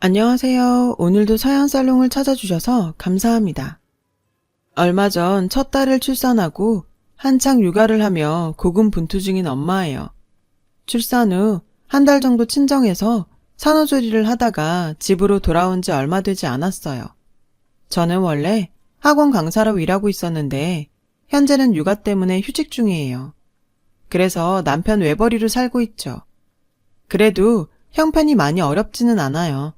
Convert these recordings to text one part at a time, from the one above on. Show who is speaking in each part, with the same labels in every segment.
Speaker 1: 안녕하세요. 오늘도 서양살롱을 찾아주셔서 감사합니다. 얼마 전 첫 딸을 출산하고 한창 육아를 하며 고군분투 중인 엄마예요. 출산 후 한 달 정도 친정에서 산후조리를 하다가 집으로 돌아온 지 얼마 되지 않았어요. 저는 원래 학원 강사로 일하고 있었는데 현재는 육아 때문에 휴직 중이에요. 그래서 남편 외벌이로 살고 있죠. 그래도 형편이 많이 어렵지는 않아요.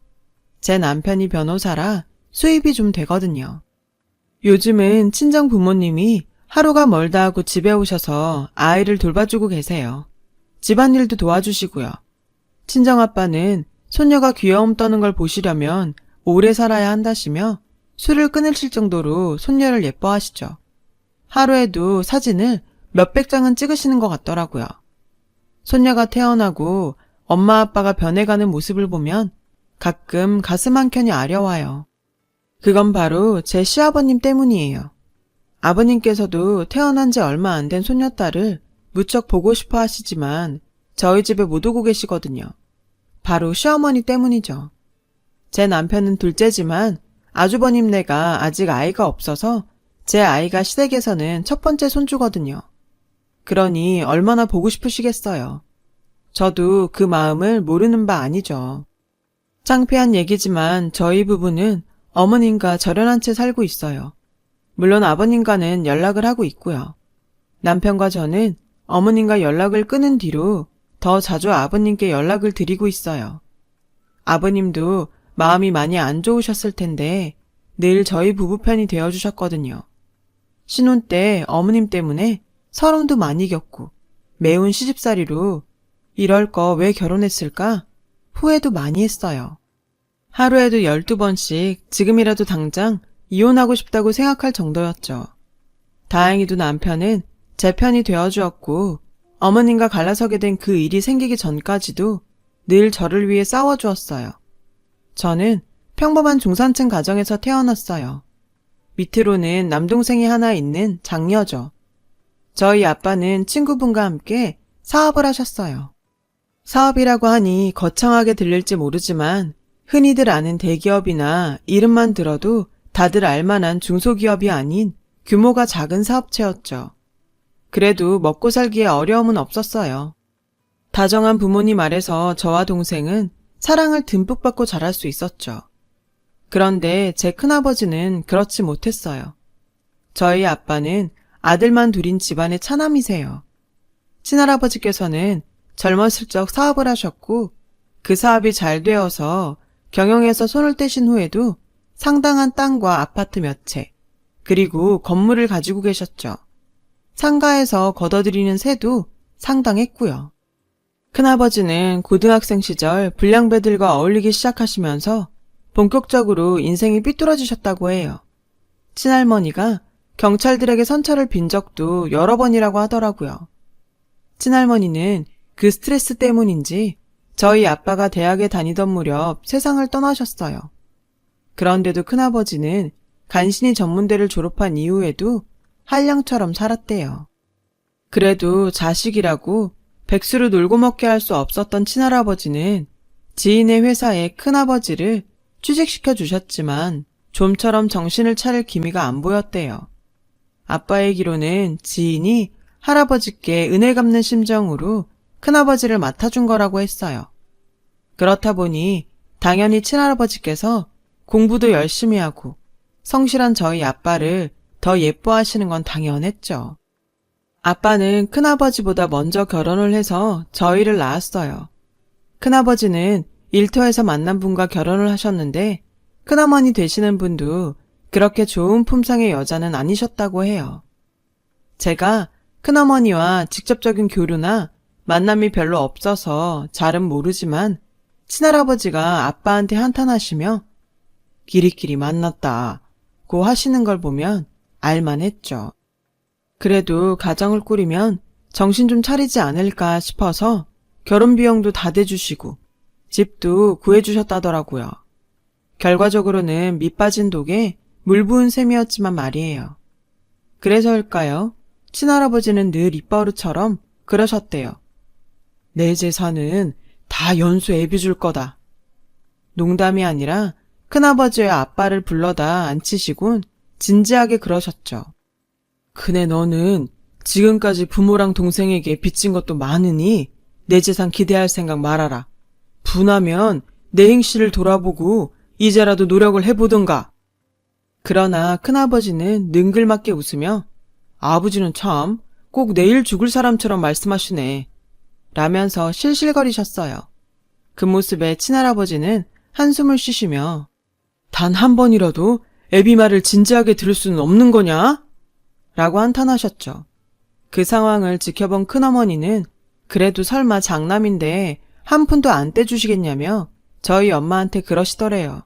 Speaker 1: 제 남편이 변호사라 수입이 좀 되거든요. 요즘은 친정 부모님이 하루가 멀다 하고 집에 오셔서 아이를 돌봐주고 계세요. 집안일도 도와주시고요. 친정아빠는 손녀가 귀여움 떠는 걸 보시려면 오래 살아야 한다시며 술을 끊으실 정도로 손녀를 예뻐하시죠. 하루에도 사진을 몇백 장은 찍으시는 것 같더라고요. 손녀가 태어나고 엄마 아빠가 변해가는 모습을 보면 가끔 가슴 한켠이 아려와요. 그건 바로 제 시아버님 때문이에요. 아버님께서도 태어난 지 얼마 안 된 손녀딸을 무척 보고 싶어 하시지만 저희 집에 못 오고 계시거든요. 바로 시어머니 때문이죠. 제 남편은 둘째지만 아주버님네가 아직 아이가 없어서 제 아이가 시댁에서는 첫 번째 손주거든요. 그러니 얼마나 보고 싶으시겠어요. 저도 그 마음을 모르는 바 아니죠. 창피한 얘기지만 저희 부부는 어머님과 절연한 채 살고 있어요. 물론 아버님과는 연락을 하고 있고요. 남편과 저는 어머님과 연락을 끊은 뒤로 더 자주 아버님께 연락을 드리고 있어요. 아버님도 마음이 많이 안 좋으셨을 텐데 늘 저희 부부 편이 되어주셨거든요. 신혼 때 어머님 때문에 서름도 많이 겪고 매운 시집살이로 이럴 거 왜 결혼했을까? 후회도 많이 했어요. 하루에도 12번씩 지금이라도 당장 이혼하고 싶다고 생각할 정도였죠. 다행히도 남편은 제 편이 되어주었고 어머님과 갈라서게 된 그 일이 생기기 전까지도 늘 저를 위해 싸워주었어요. 저는 평범한 중산층 가정에서 태어났어요. 밑으로는 남동생이 하나 있는 장녀죠. 저희 아빠는 친구분과 함께 사업을 하셨어요. 사업이라고 하니 거창하게 들릴지 모르지만 흔히들 아는 대기업이나 이름만 들어도 다들 알만한 중소기업이 아닌 규모가 작은 사업체였죠. 그래도 먹고 살기에 어려움은 없었어요. 다정한 부모님 아래서 저와 동생은 사랑을 듬뿍 받고 자랄 수 있었죠. 그런데 제 큰아버지는 그렇지 못했어요. 저희 아빠는 아들만 둘인 집안의 차남이세요. 친할아버지께서는 젊었을 적 사업을 하셨고 그 사업이 잘 되어서 경영에서 손을 떼신 후에도 상당한 땅과 아파트 몇 채, 그리고 건물을 가지고 계셨죠. 상가에서 걷어들이는 세도 상당했고요. 큰아버지는 고등학생 시절 불량배들과 어울리기 시작하시면서 본격적으로 인생이 삐뚤어지셨다고 해요. 친할머니가 경찰들에게 선처를 빈 적도 여러 번이라고 하더라고요. 친할머니는 그 스트레스 때문인지 저희 아빠가 대학에 다니던 무렵 세상을 떠나셨어요. 그런데도 큰아버지는 간신히 전문대를 졸업한 이후에도 한량처럼 살았대요. 그래도 자식이라고 백수로 놀고 먹게 할 수 없었던 친할아버지는 지인의 회사에 큰아버지를 취직시켜 주셨지만 좀처럼 정신을 차릴 기미가 안 보였대요. 아빠 얘기로는 지인이 할아버지께 은혜 갚는 심정으로 큰아버지를 맡아준 거라고 했어요. 그렇다 보니 당연히 친할아버지께서 공부도 열심히 하고 성실한 저희 아빠를 더 예뻐하시는 건 당연했죠. 아빠는 큰아버지보다 먼저 결혼을 해서 저희를 낳았어요. 큰아버지는 일터에서 만난 분과 결혼을 하셨는데 큰어머니 되시는 분도 그렇게 좋은 품상의 여자는 아니셨다고 해요. 제가 큰어머니와 직접적인 교류나 만남이 별로 없어서 잘은 모르지만 친할아버지가 아빠한테 한탄하시며 끼리끼리 만났다고 하시는 걸 보면 알만했죠. 그래도 가정을 꾸리면 정신 좀 차리지 않을까 싶어서 결혼 비용도 다 대주시고 집도 구해주셨다더라고요. 결과적으로는 밑 빠진 독에 물 부은 셈이었지만 말이에요. 그래서일까요? 친할아버지는 늘 입버릇처럼 그러셨대요. 내 재산은 다 연수 애비 줄 거다. 농담이 아니라 큰아버지와 아빠를 불러다 앉히시곤 진지하게 그러셨죠. 그네 너는 지금까지 부모랑 동생에게 빚진 것도 많으니 내 재산 기대할 생각 말아라. 분하면 내 행실을 돌아보고 이제라도 노력을 해보든가. 그러나 큰아버지는 능글맞게 웃으며 아버지는 참 꼭 내일 죽을 사람처럼 말씀하시네. 라면서 실실거리셨어요. 그 모습에 친할아버지는 한숨을 쉬시며 단 한 번이라도 애비 말을 진지하게 들을 수는 없는 거냐? 라고 한탄하셨죠. 그 상황을 지켜본 큰어머니는 그래도 설마 장남인데 한 푼도 안 떼주시겠냐며 저희 엄마한테 그러시더래요.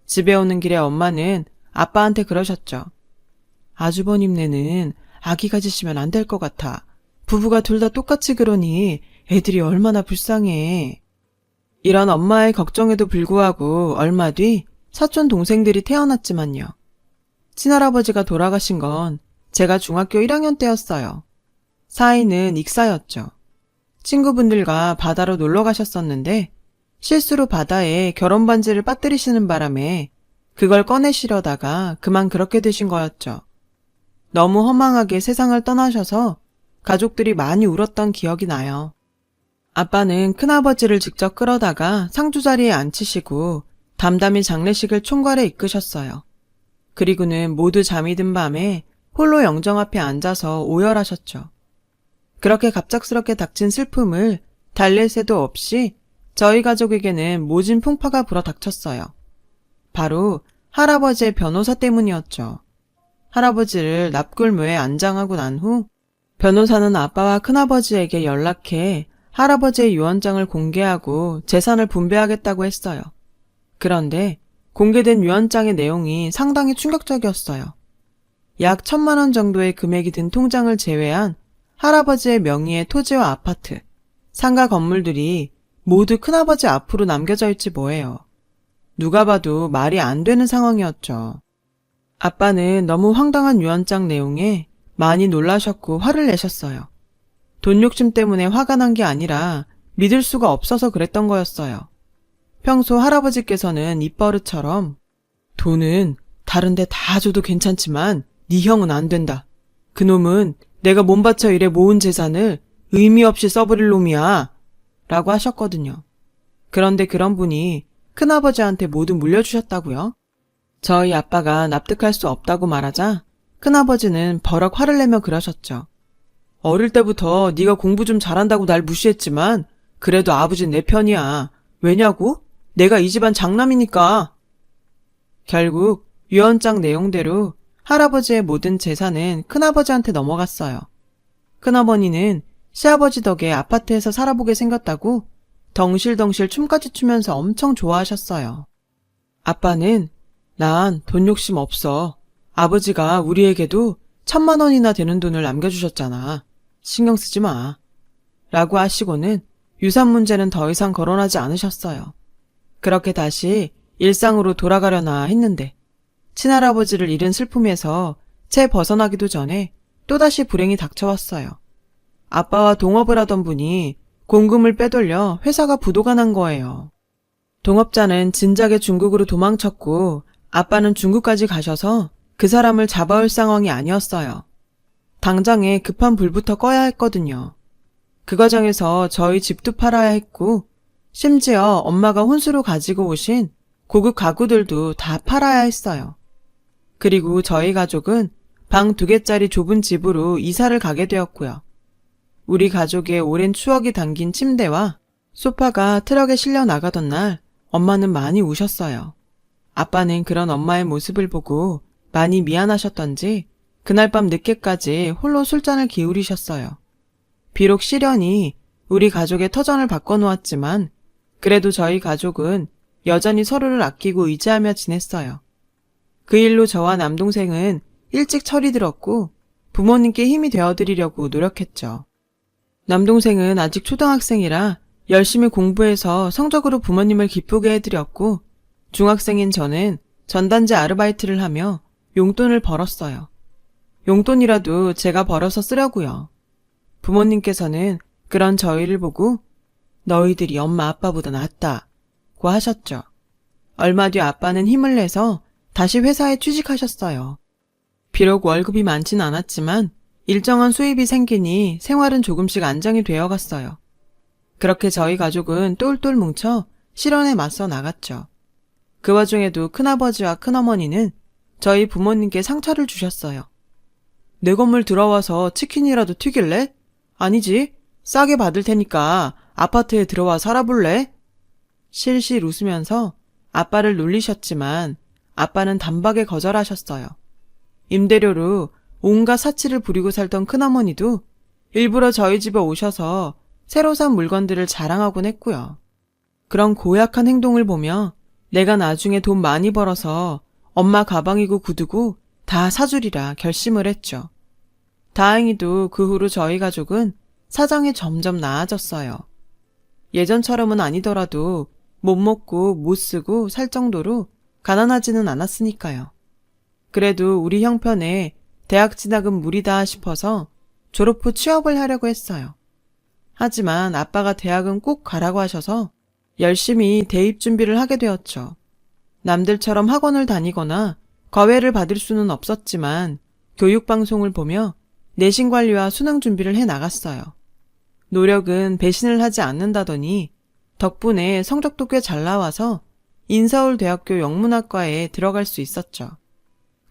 Speaker 1: 집에 오는 길에 엄마는 아빠한테 그러셨죠. 아주버님네는 아기 가지시면 안 될 것 같아. 부부가 둘 다 똑같이 그러니 애들이 얼마나 불쌍해. 이런 엄마의 걱정에도 불구하고 얼마 뒤 사촌 동생들이 태어났지만요. 친할아버지가 돌아가신 건 제가 중학교 1학년 때였어요. 사이는 익사였죠. 친구분들과 바다로 놀러 가셨었는데 실수로 바다에 결혼 반지를 빠뜨리시는 바람에 그걸 꺼내시려다가 그만 그렇게 되신 거였죠. 너무 허망하게 세상을 떠나셔서 가족들이 많이 울었던 기억이 나요. 아빠는 큰아버지를 직접 끌어다가 상주 자리에 앉히시고 담담히 장례식을 총괄해 이끄셨어요. 그리고는 모두 잠이 든 밤에 홀로 영정 앞에 앉아서 오열하셨죠. 그렇게 갑작스럽게 닥친 슬픔을 달랠 새도 없이 저희 가족에게는 모진 풍파가 불어닥쳤어요. 바로 할아버지의 변호사 때문이었죠. 할아버지를 납골묘에 안장하고 난 후 변호사는 아빠와 큰아버지에게 연락해 할아버지의 유언장을 공개하고 재산을 분배하겠다고 했어요. 그런데 공개된 유언장의 내용이 상당히 충격적이었어요. 약 1,000만 원 정도의 금액이 든 통장을 제외한 할아버지의 명의의 토지와 아파트, 상가 건물들이 모두 큰아버지 앞으로 남겨져 있지 뭐예요. 누가 봐도 말이 안 되는 상황이었죠. 아빠는 너무 황당한 유언장 내용에 많이 놀라셨고 화를 내셨어요. 돈 욕심 때문에 화가 난 게 아니라 믿을 수가 없어서 그랬던 거였어요. 평소 할아버지께서는 입버릇처럼 돈은 다른 데 다 줘도 괜찮지만 네 형은 안 된다. 그놈은 내가 몸바쳐 일해 모은 재산을 의미 없이 써버릴 놈이야. 라고 하셨거든요. 그런데 그런 분이 큰아버지한테 모두 물려주셨다고요? 저희 아빠가 납득할 수 없다고 말하자 큰아버지는 버럭 화를 내며 그러셨죠. 어릴 때부터 네가 공부 좀 잘한다고 날 무시했지만 그래도 아버지는 내 편이야. 왜냐고? 내가 이 집안 장남이니까. 결국 유언장 내용대로 할아버지의 모든 재산은 큰아버지한테 넘어갔어요. 큰어머니는 시아버지 덕에 아파트에서 살아보게 생겼다고 덩실덩실 춤까지 추면서 엄청 좋아하셨어요. 아빠는 난 돈 욕심 없어. 아버지가 우리에게도 1,000만 원이나 되는 돈을 남겨주셨잖아. 신경 쓰지 마. 라고 하시고는 유산 문제는 더 이상 거론하지 않으셨어요. 그렇게 다시 일상으로 돌아가려나 했는데 친할아버지를 잃은 슬픔에서 채 벗어나기도 전에 또다시 불행이 닥쳐왔어요. 아빠와 동업을 하던 분이 공금을 빼돌려 회사가 부도가 난 거예요. 동업자는 진작에 중국으로 도망쳤고 아빠는 중국까지 가셔서 그 사람을 잡아올 상황이 아니었어요. 당장에 급한 불부터 꺼야 했거든요. 그 과정에서 저희 집도 팔아야 했고 심지어 엄마가 혼수로 가지고 오신 고급 가구들도 다 팔아야 했어요. 그리고 저희 가족은 방 2개짜리 좁은 집으로 이사를 가게 되었고요. 우리 가족의 오랜 추억이 담긴 침대와 소파가 트럭에 실려 나가던 날 엄마는 많이 우셨어요. 아빠는 그런 엄마의 모습을 보고 많이 미안하셨던지 그날 밤 늦게까지 홀로 술잔을 기울이셨어요. 비록 시련이 우리 가족의 터전을 바꿔놓았지만 그래도 저희 가족은 여전히 서로를 아끼고 의지하며 지냈어요. 그 일로 저와 남동생은 일찍 철이 들었고 부모님께 힘이 되어드리려고 노력했죠. 남동생은 아직 초등학생이라 열심히 공부해서 성적으로 부모님을 기쁘게 해드렸고 중학생인 저는 전단지 아르바이트를 하며 용돈을 벌었어요. 용돈이라도 제가 벌어서 쓰려고요. 부모님께서는 그런 저희를 보고 너희들이 엄마 아빠보다 낫다고 하셨죠. 얼마 뒤 아빠는 힘을 내서 다시 회사에 취직하셨어요. 비록 월급이 많진 않았지만 일정한 수입이 생기니 생활은 조금씩 안정이 되어 갔어요. 그렇게 저희 가족은 똘똘 뭉쳐 실현에 맞서 나갔죠. 그 와중에도 큰아버지와 큰어머니는 저희 부모님께 상처를 주셨어요. 내 건물 들어와서 치킨이라도 튀길래? 아니지, 싸게 받을 테니까 아파트에 들어와 살아볼래? 실실 웃으면서 아빠를 놀리셨지만 아빠는 단박에 거절하셨어요. 임대료로 온갖 사치를 부리고 살던 큰어머니도 일부러 저희 집에 오셔서 새로 산 물건들을 자랑하곤 했고요. 그런 고약한 행동을 보며 내가 나중에 돈 많이 벌어서 엄마 가방이고 구두고 다 사주리라 결심을 했죠. 다행히도 그 후로 저희 가족은 사정이 점점 나아졌어요. 예전처럼은 아니더라도 못 먹고 못 쓰고 살 정도로 가난하지는 않았으니까요. 그래도 우리 형편에 대학 진학은 무리다 싶어서 졸업 후 취업을 하려고 했어요. 하지만 아빠가 대학은 꼭 가라고 하셔서 열심히 대입 준비를 하게 되었죠. 남들처럼 학원을 다니거나 과외를 받을 수는 없었지만 교육방송을 보며 내신 관리와 수능 준비를 해 나갔어요. 노력은 배신을 하지 않는다더니 덕분에 성적도 꽤 잘 나와서 인서울대학교 영문학과에 들어갈 수 있었죠.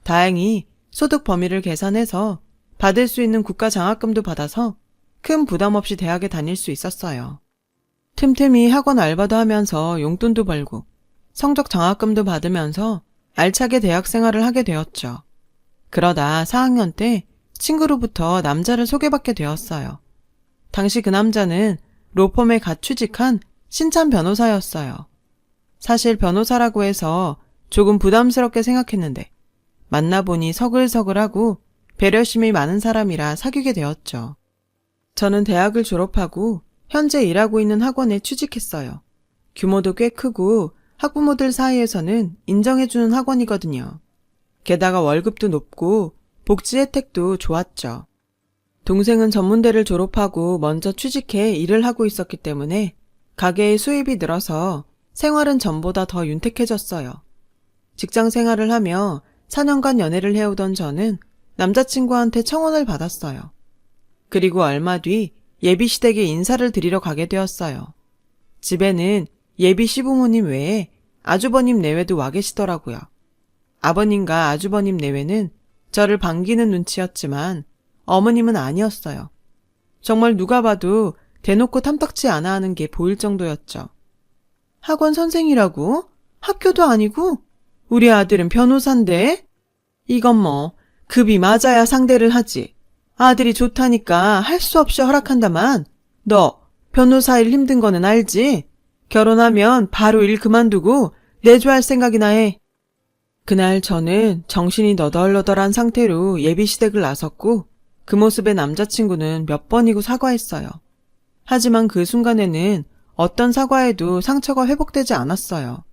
Speaker 1: 다행히 소득 범위를 계산해서 받을 수 있는 국가 장학금도 받아서 큰 부담 없이 대학에 다닐 수 있었어요. 틈틈이 학원 알바도 하면서 용돈도 벌고 성적 장학금도 받으면서 알차게 대학 생활을 하게 되었죠. 그러다 4학년 때 친구로부터 남자를 소개받게 되었어요. 당시 그 남자는 로펌에 갓 취직한 신참 변호사였어요. 사실 변호사라고 해서 조금 부담스럽게 생각했는데 만나보니 서글서글하고 배려심이 많은 사람이라 사귀게 되었죠. 저는 대학을 졸업하고 현재 일하고 있는 학원에 취직했어요. 규모도 꽤 크고 학부모들 사이에서는 인정해주는 학원이거든요. 게다가 월급도 높고 복지 혜택도 좋았죠. 동생은 전문대를 졸업하고 먼저 취직해 일을 하고 있었기 때문에 가게의 수입이 늘어서 생활은 전보다 더 윤택해졌어요. 직장 생활을 하며 4년간 연애를 해오던 저는 남자친구한테 청혼을 받았어요. 그리고 얼마 뒤 예비 시댁에 인사를 드리러 가게 되었어요. 집에는 예비 시부모님 외에 아주버님 내외도 와 계시더라고요. 아버님과 아주버님 내외는 저를 반기는 눈치였지만 어머님은 아니었어요. 정말 누가 봐도 대놓고 탐탁치 않아 하는 게 보일 정도였죠. 학원 선생이라고? 학교도 아니고? 우리 아들은 변호사인데? 이건 뭐 급이 맞아야 상대를 하지. 아들이 좋다니까 할 수 없이 허락한다만 너 변호사 일 힘든 거는 알지? 결혼하면 바로 일 그만두고 내조할 생각이나 해. 그날 저는 정신이 너덜너덜한 상태로 예비시댁을 나섰고 그 모습에 남자친구는 몇 번이고 사과했어요. 하지만 그 순간에는 어떤 사과에도 상처가 회복되지 않았어요.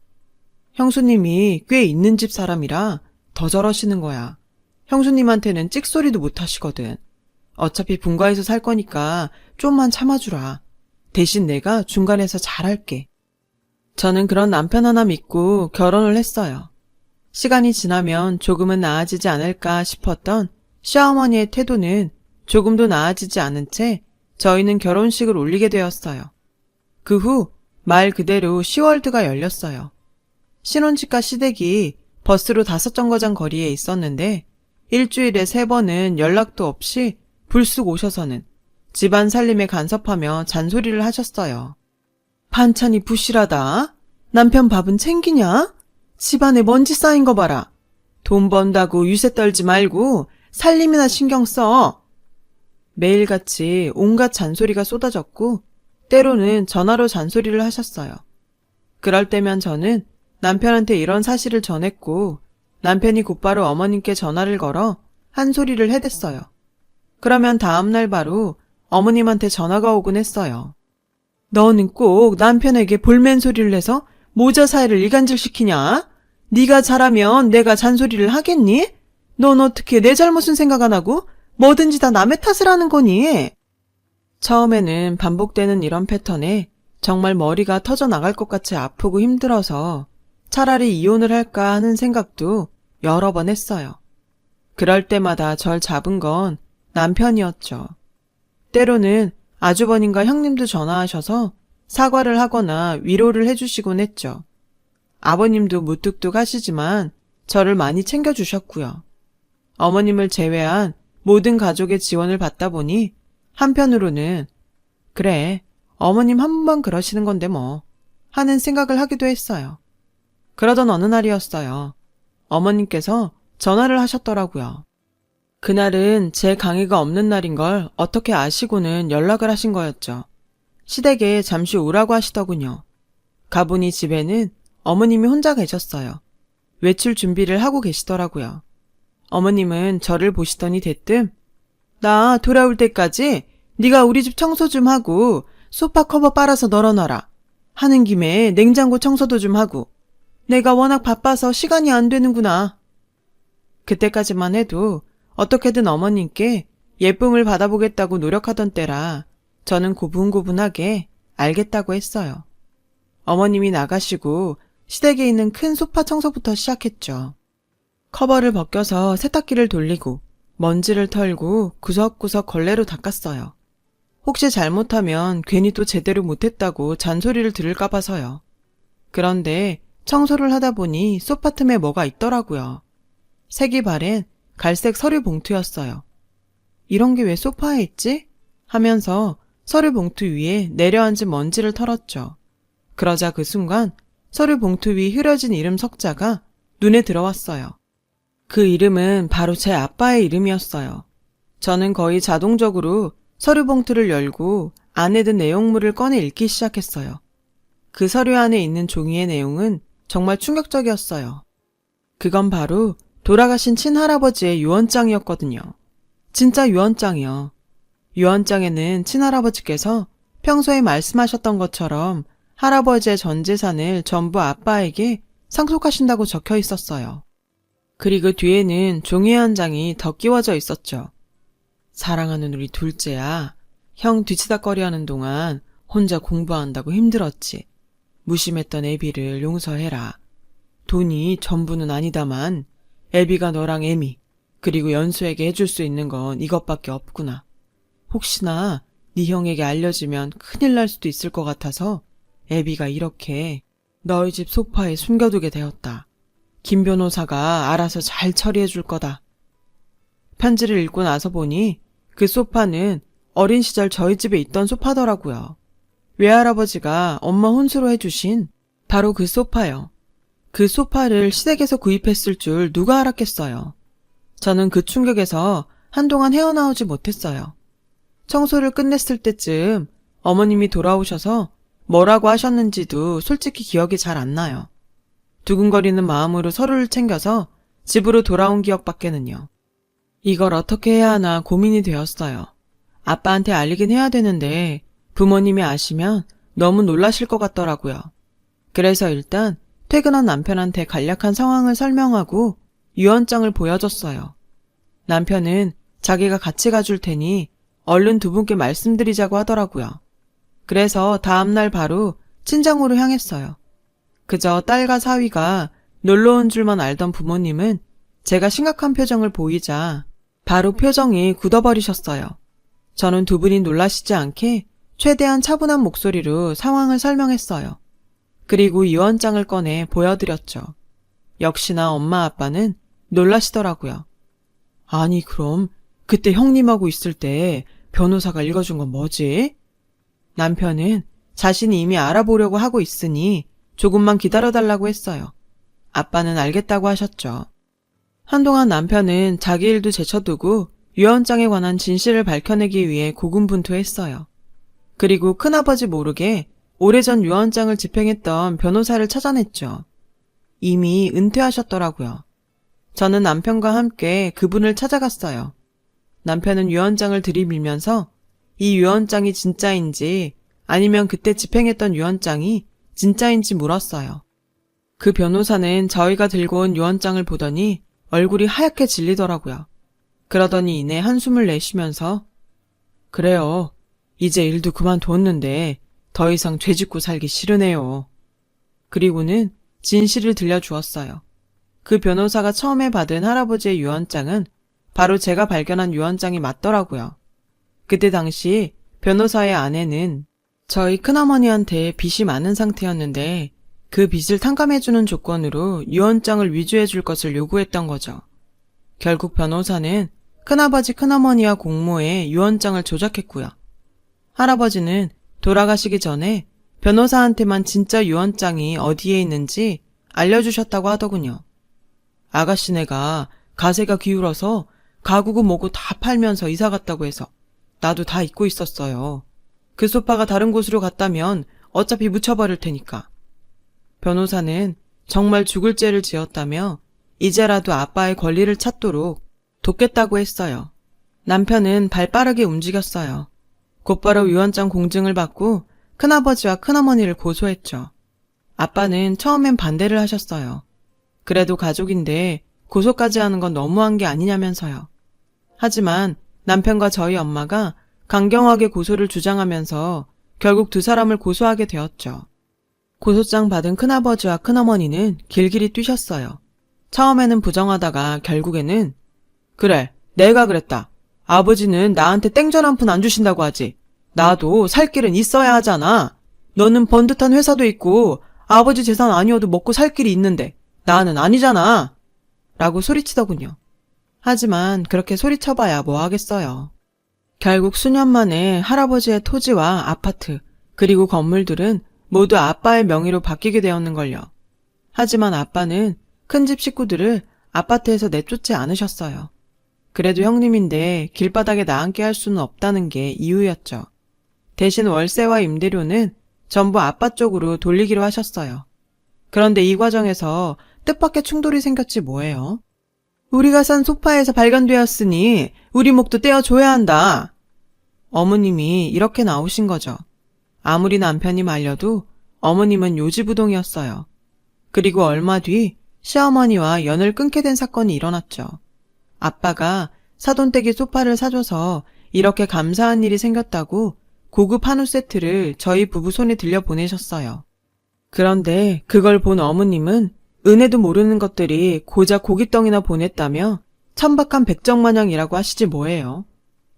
Speaker 1: 형수님이 꽤 있는 집 사람이라 더 저러시는 거야. 형수님한테는 찍소리도 못 하시거든. 어차피 분가해서 살 거니까 좀만 참아주라. 대신 내가 중간에서 잘할게. 저는 그런 남편 하나 믿고 결혼을 했어요. 시간이 지나면 조금은 나아지지 않을까 싶었던 시어머니의 태도는 조금도 나아지지 않은 채 저희는 결혼식을 올리게 되었어요. 그 후 말 그대로 시월드가 열렸어요. 신혼집과 시댁이 버스로 5정거장 거리에 있었는데 일주일에 3번은 연락도 없이 불쑥 오셔서는 집안 살림에 간섭하며 잔소리를 하셨어요. 반찬이 부실하다. 남편 밥은 챙기냐? 집안에 먼지 쌓인 거 봐라. 돈 번다고 유세 떨지 말고 살림이나 신경 써. 매일같이 온갖 잔소리가 쏟아졌고 때로는 전화로 잔소리를 하셨어요. 그럴 때면 저는 남편한테 이런 사실을 전했고 남편이 곧바로 어머님께 전화를 걸어 한 소리를 해댔어요. 그러면 다음날 바로 어머님한테 전화가 오곤 했어요. 너는 꼭 남편에게 볼멘 소리를 해서 모자 사이를 이간질시키냐? 네가 잘하면 내가 잔소리를 하겠니? 넌 어떻게 내 잘못은 생각 안 하고 뭐든지 다 남의 탓을 하는 거니? 처음에는 반복되는 이런 패턴에 정말 머리가 터져 나갈 것 같이 아프고 힘들어서 차라리 이혼을 할까 하는 생각도 여러 번 했어요. 그럴 때마다 절 잡은 건 남편이었죠. 때로는 아주버님과 형님도 전화하셔서 사과를 하거나 위로를 해주시곤 했죠. 아버님도 무뚝뚝 하시지만 저를 많이 챙겨주셨고요. 어머님을 제외한 모든 가족의 지원을 받다 보니 한편으로는 그래, 어머님 한 번만 그러시는 건데 뭐 하는 생각을 하기도 했어요. 그러던 어느 날이었어요. 어머님께서 전화를 하셨더라고요. 그날은 제 강의가 없는 날인 걸 어떻게 아시고는 연락을 하신 거였죠. 시댁에 잠시 오라고 하시더군요. 가보니 집에는 어머님이 혼자 계셨어요. 외출 준비를 하고 계시더라고요. 어머님은 저를 보시더니 대뜸 나 돌아올 때까지 네가 우리 집 청소 좀 하고 소파 커버 빨아서 널어놔라. 하는 김에 냉장고 청소도 좀 하고. 내가 워낙 바빠서 시간이 안 되는구나. 그때까지만 해도 어떻게든 어머님께 예쁨을 받아보겠다고 노력하던 때라 저는 고분고분하게 알겠다고 했어요. 어머님이 나가시고 시댁에 있는 큰 소파 청소부터 시작했죠. 커버를 벗겨서 세탁기를 돌리고 먼지를 털고 구석구석 걸레로 닦았어요. 혹시 잘못하면 괜히 또 제대로 못했다고 잔소리를 들을까 봐서요. 그런데 청소를 하다 보니 소파 틈에 뭐가 있더라고요. 색이 바랜 갈색 서류 봉투였어요. 이런 게 왜 소파에 있지? 하면서 서류 봉투 위에 내려앉은 먼지를 털었죠. 그러자 그 순간 서류 봉투 위 흐려진 이름 석자가 눈에 들어왔어요. 그 이름은 바로 제 아빠의 이름이었어요. 저는 거의 자동적으로 서류 봉투를 열고 안에 든 내용물을 꺼내 읽기 시작했어요. 그 서류 안에 있는 종이의 내용은 정말 충격적이었어요. 그건 바로 돌아가신 친할아버지의 유언장이었거든요. 진짜 유언장이요. 유언장에는 친할아버지께서 평소에 말씀하셨던 것처럼 할아버지의 전 재산을 전부 아빠에게 상속하신다고 적혀 있었어요. 그리고 뒤에는 종이 한 장이 더 끼워져 있었죠. 사랑하는 우리 둘째야, 형 뒤치다꺼리 하는 동안 혼자 공부한다고 힘들었지. 무심했던 애비를 용서해라. 돈이 전부는 아니다만 애비가 너랑 애미 그리고 연수에게 해줄 수 있는 건 이것밖에 없구나. 혹시나 네 형에게 알려지면 큰일 날 수도 있을 것 같아서 애비가 이렇게 너희 집 소파에 숨겨두게 되었다. 김 변호사가 알아서 잘 처리해 줄 거다. 편지를 읽고 나서 보니 그 소파는 어린 시절 저희 집에 있던 소파더라고요. 외할아버지가 엄마 혼수로 해주신 바로 그 소파요. 그 소파를 시댁에서 구입했을 줄 누가 알았겠어요. 저는 그 충격에서 한동안 헤어나오지 못했어요. 청소를 끝냈을 때쯤 어머님이 돌아오셔서 뭐라고 하셨는지도 솔직히 기억이 잘 안 나요. 두근거리는 마음으로 서류를 챙겨서 집으로 돌아온 기억밖에는요. 이걸 어떻게 해야 하나 고민이 되었어요. 아빠한테 알리긴 해야 되는데 부모님이 아시면 너무 놀라실 것 같더라고요. 그래서 일단 퇴근한 남편한테 간략한 상황을 설명하고 유언장을 보여줬어요. 남편은 자기가 같이 가줄 테니 얼른 두 분께 말씀드리자고 하더라고요. 그래서 다음날 바로 친정으로 향했어요. 그저 딸과 사위가 놀러 온 줄만 알던 부모님은 제가 심각한 표정을 보이자 바로 표정이 굳어버리셨어요. 저는 두 분이 놀라시지 않게 최대한 차분한 목소리로 상황을 설명했어요. 그리고 유언장을 꺼내 보여드렸죠. 역시나 엄마 아빠는 놀라시더라고요. 아니 그럼 그때 형님하고 있을 때 변호사가 읽어준 건 뭐지? 남편은 자신이 이미 알아보려고 하고 있으니 조금만 기다려달라고 했어요. 아빠는 알겠다고 하셨죠. 한동안 남편은 자기 일도 제쳐두고 유언장에 관한 진실을 밝혀내기 위해 고군분투했어요. 그리고 큰아버지 모르게 오래전 유언장을 집행했던 변호사를 찾아냈죠. 이미 은퇴하셨더라고요. 저는 남편과 함께 그분을 찾아갔어요. 남편은 유언장을 들이밀면서 이 유언장이 진짜인지 아니면 그때 집행했던 유언장이 진짜인지 물었어요. 그 변호사는 저희가 들고 온 유언장을 보더니 얼굴이 하얗게 질리더라고요. 그러더니 이내 한숨을 내쉬면서 그래요. 이제 일도 그만두었는데 더 이상 죄짓고 살기 싫으네요. 그리고는 진실을 들려주었어요. 그 변호사가 처음에 받은 할아버지의 유언장은 바로 제가 발견한 유언장이 맞더라고요. 그때 당시 변호사의 아내는 저희 큰어머니한테 빚이 많은 상태였는데 그 빚을 탕감해주는 조건으로 유언장을 위조해줄 것을 요구했던 거죠. 결국 변호사는 큰아버지 큰어머니와 공모해 유언장을 조작했고요. 할아버지는 돌아가시기 전에 변호사한테만 진짜 유언장이 어디에 있는지 알려주셨다고 하더군요. 아가씨네가 가세가 기울어서 가구고 뭐고 다 팔면서 이사 갔다고 해서 나도 다 잊고 있었어요. 그 소파가 다른 곳으로 갔다면 어차피 묻혀버릴 테니까. 변호사는 정말 죽을 죄를 지었다며 이제라도 아빠의 권리를 찾도록 돕겠다고 했어요. 남편은 발빠르게 움직였어요. 곧바로 유언장 공증을 받고 큰아버지와 큰어머니를 고소했죠. 아빠는 처음엔 반대를 하셨어요. 그래도 가족인데 고소까지 하는 건 너무한 게 아니냐면서요. 하지만 남편과 저희 엄마가 강경하게 고소를 주장하면서 결국 두 사람을 고소하게 되었죠. 고소장 받은 큰아버지와 큰어머니는 길길이 뛰셨어요. 처음에는 부정하다가 결국에는 그래, 내가 그랬다. 아버지는 나한테 땡전 한 푼 안 주신다고 하지. 나도 살 길은 있어야 하잖아. 너는 번듯한 회사도 있고 아버지 재산 아니어도 먹고 살 길이 있는데 나는 아니잖아. 라고 소리치더군요. 하지만 그렇게 소리쳐봐야 뭐 하겠어요. 결국 수년 만에 할아버지의 토지와 아파트 그리고 건물들은 모두 아빠의 명의로 바뀌게 되었는걸요. 하지만 아빠는 큰집 식구들을 아파트에서 내쫓지 않으셨어요. 그래도 형님인데 길바닥에 나앉게 할 수는 없다는 게 이유였죠. 대신 월세와 임대료는 전부 아빠 쪽으로 돌리기로 하셨어요. 그런데 이 과정에서 뜻밖의 충돌이 생겼지 뭐예요? 우리가 산 소파에서 발견되었으니 우리 목도 떼어줘야 한다. 어머님이 이렇게 나오신 거죠. 아무리 남편이 말려도 어머님은 요지부동이었어요. 그리고 얼마 뒤 시어머니와 연을 끊게 된 사건이 일어났죠. 아빠가 사돈댁이 소파를 사줘서 이렇게 감사한 일이 생겼다고 고급 한우 세트를 저희 부부 손에 들려보내셨어요. 그런데 그걸 본 어머님은 은혜도 모르는 것들이 고작 고깃덩이나 보냈다며 천박한 백정마냥이라고 하시지 뭐예요.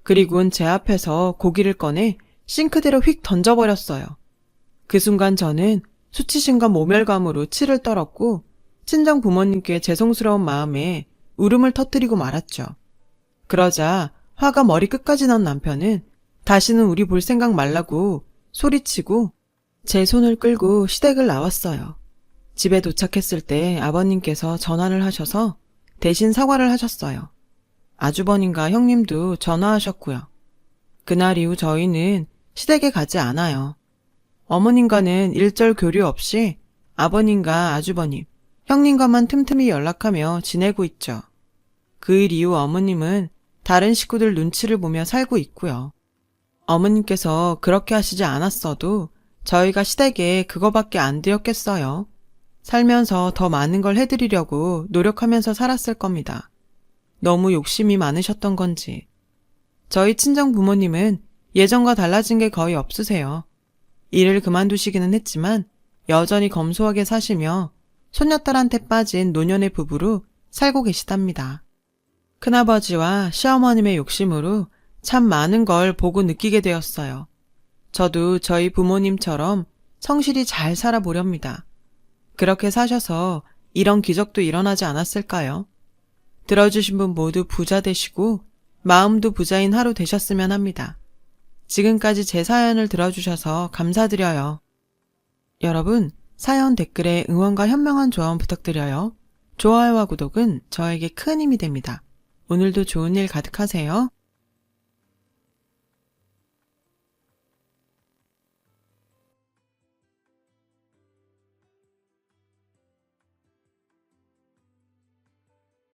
Speaker 1: 그리고는 제 앞에서 고기를 꺼내 싱크대로 휙 던져버렸어요. 그 순간 저는 수치심과 모멸감으로 치를 떨었고 친정 부모님께 죄송스러운 마음에 울음을 터뜨리고 말았죠. 그러자 화가 머리 끝까지 난 남편은 다시는 우리 볼 생각 말라고 소리치고 제 손을 끌고 시댁을 나왔어요. 집에 도착했을 때 아버님께서 전화를 하셔서 대신 사과를 하셨어요. 아주버님과 형님도 전화하셨고요. 그날 이후 저희는 시댁에 가지 않아요. 어머님과는 일절 교류 없이 아버님과 아주버님, 형님과만 틈틈이 연락하며 지내고 있죠. 그 일 이후 어머님은 다른 식구들 눈치를 보며 살고 있고요. 어머님께서 그렇게 하시지 않았어도 저희가 시댁에 그거밖에 안 드렸겠어요. 살면서 더 많은 걸 해드리려고 노력하면서 살았을 겁니다. 너무 욕심이 많으셨던 건지. 저희 친정 부모님은 예전과 달라진 게 거의 없으세요. 일을 그만두시기는 했지만 여전히 검소하게 사시며 손녀딸한테 빠진 노년의 부부로 살고 계시답니다. 큰아버지와 시어머님의 욕심으로 참 많은 걸 보고 느끼게 되었어요. 저도 저희 부모님처럼 성실히 잘 살아보렵니다. 그렇게 사셔서 이런 기적도 일어나지 않았을까요? 들어주신 분 모두 부자 되시고 마음도 부자인 하루 되셨으면 합니다. 지금까지 제 사연을 들어주셔서 감사드려요. 여러분, 사연 댓글에 응원과 현명한 조언 부탁드려요. 좋아요와 구독은 저에게 큰 힘이 됩니다. 오늘도 좋은 일 가득하세요.